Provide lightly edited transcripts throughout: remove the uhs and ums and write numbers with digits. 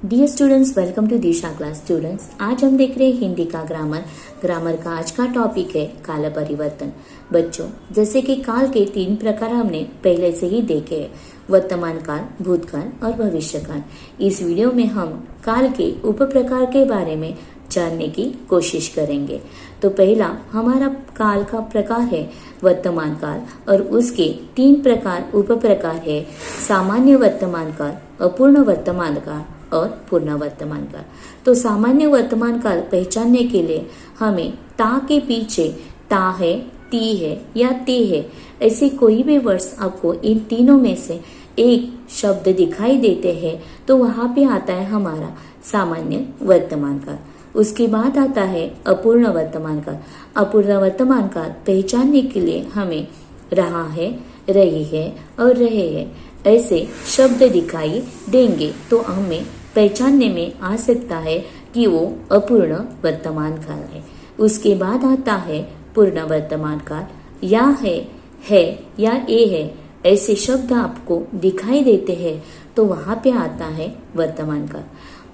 Dear students, welcome to Disha class. Students, आज हम देख रहे हैं हिंदी का ग्रामर का आज का टॉपिक है काल परिवर्तन। बच्चों, जैसे कि काल के 3 प्रकार हमने पहले से ही देखे हैं, वर्तमान काल, भूतकाल और भविष्य काल। इस वीडियो में हम काल के उप प्रकार के बारे में जानने की कोशिश करेंगे। तो पहला हमारा काल का प्रकार है वर्तमान काल और उसके 3 प्रकार उप प्रकार है सामान्य वर्तमान काल, अपूर्ण वर्तमान काल और पूर्ण वर्तमान काल। तो सामान्य वर्तमान काल पहचानने के लिए हमें ता के पीछे ता है, ती है या ते है, ऐसे कोई भी वर्ड्स आपको इन तीनों में से एक शब्द दिखाई देते हैं तो वहां पे आता है हमारा सामान्य वर्तमान काल। उसके बाद आता है अपूर्ण वर्तमान काल। अपूर्ण वर्तमान काल पहचानने के लिए हमें रहा है, रही है और रहे हैं ऐसे शब्द दिखाई देंगे तो हमें पहचानने में आ सकता है कि वो अपूर्ण वर्तमान काल है। उसके बाद आता है पूर्ण वर्तमान काल। या है या ए है, ऐसे शब्द आपको दिखाई देते हैं तो वहां पे आता है वर्तमान काल।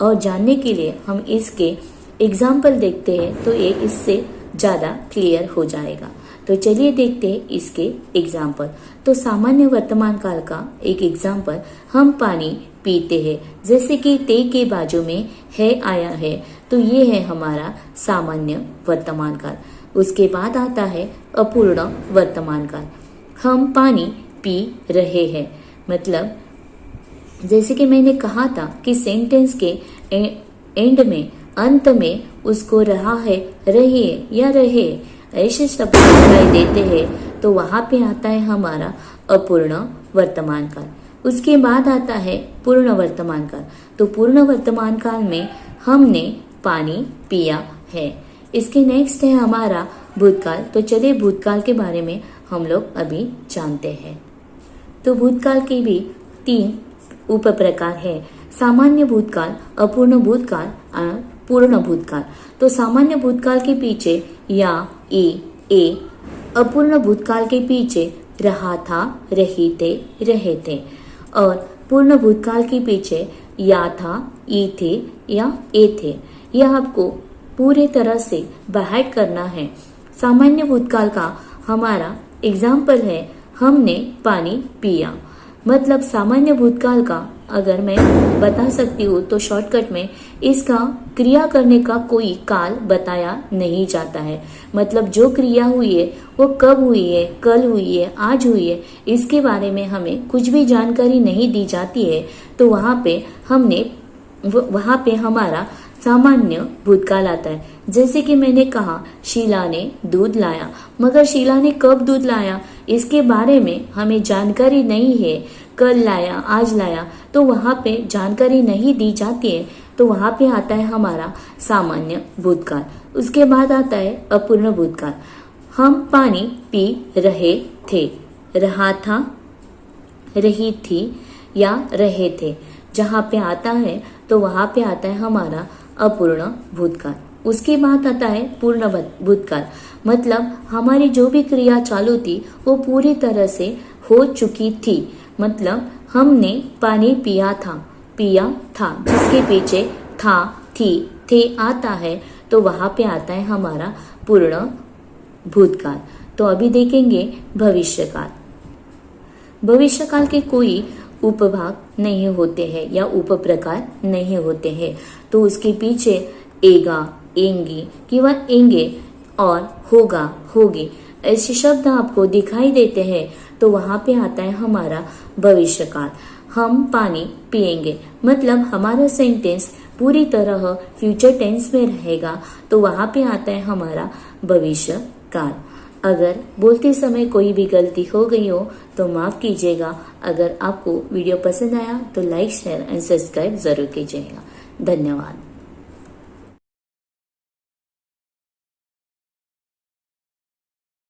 और जानने के लिए हम इसके एग्जाम्पल देखते हैं तो ये इससे ज्यादा क्लियर हो जाएगा। तो चलिए देखते हैं इसके एग्जाम्पल। तो सामान्य वर्तमान काल का एक एग्जाम्पल, हम पानी पीते हैं। जैसे कि ते के बाजू में है आया है तो ये है हमारा सामान्य वर्तमान काल। उसके बाद आता है अपूर्ण वर्तमान काल। हम पानी पी रहे हैं, मतलब जैसे कि मैंने कहा था कि सेंटेंस के एंड में, अंत में उसको रहा है, रहे या रहे ऐसे शब्द दिखाई देते हैं तो वहां पे आता है हमारा अपूर्ण वर्तमान काल। उसके बाद आता है पूर्ण वर्तमान काल। तो पूर्ण वर्तमान काल में हमने पानी पिया है। इसके नेक्स्ट है हमारा भूतकाल। तो चलिए भूतकाल के बारे में हम लोग अभी जानते हैं। तो भूतकाल के भी 3 उप प्रकार है, सामान्य भूतकाल, अपूर्ण भूतकाल और पूर्ण भूतकाल। तो सामान्य भूतकाल के पीछे या ए, अपूर्ण भूतकाल के पीछे रहा था, रही थे, रहे थे और पूर्ण भूतकाल के पीछे या था, ई थे या ए थे। यह आपको पूरे तरह से बाहर करना है। सामान्य भूतकाल का हमारा एग्जाम्पल है हमने पानी पिया। मतलब सामान्य भूतकाल का अगर मैं बता सकती हूँ तो शॉर्टकट में इसका क्रिया करने का कोई काल बताया नहीं जाता है। मतलब जो क्रिया हुई है वो कब हुई है, कल हुई है, आज हुई है, इसके बारे में हमें कुछ भी जानकारी नहीं दी जाती है। तो वहां पे हमारा सामान्य भूतकाल आता है। जैसे कि मैंने कहा शीला ने दूध लाया, मगर शीला ने कब दूध लाया इसके बारे में हमें जानकारी नहीं है। कल लाया, आज लाया, तो वहां पे जानकारी नहीं दी जाती है तो वहां पे आता है हमारा सामान्य भूतकाल। उसके बाद आता है अपूर्ण भूतकाल। हम पानी पी रहे थे, रहा था, रही थी या रहे थे। जहां पे आता है तो वहां पे आता है हमारा अपूर्ण भूतकाल। उसके बाद आता है पूर्ण भूतकाल। मतलब हमारी जो भी क्रिया चालू थी वो पूरी तरह से हो चुकी थी। मतलब हमने पानी पिया था, जिसके पीछे था, थी, थे आता है तो वहां पे आता है हमारा पूर्ण भूतकाल। तो अभी देखेंगे भविष्य काल। भविष्य काल के कोई उपभाग नहीं होते हैं या उप प्रकार नहीं होते हैं। तो उसके पीछे एगा, एंगी किंवा एंगे और होगा, होगी ऐसे शब्द आपको दिखाई देते हैं तो वहां पे आता है हमारा भविष्य काल। हम पानी पिएंगे, मतलब हमारा सेंटेंस पूरी तरह फ्यूचर टेंस में रहेगा तो वहां पे आता है हमारा भविष्य काल। अगर बोलते समय कोई भी गलती हो गई हो तो माफ कीजिएगा। अगर आपको वीडियो पसंद आया तो लाइक, शेयर एंड सब्सक्राइब जरूर कीजिएगा। धन्यवाद।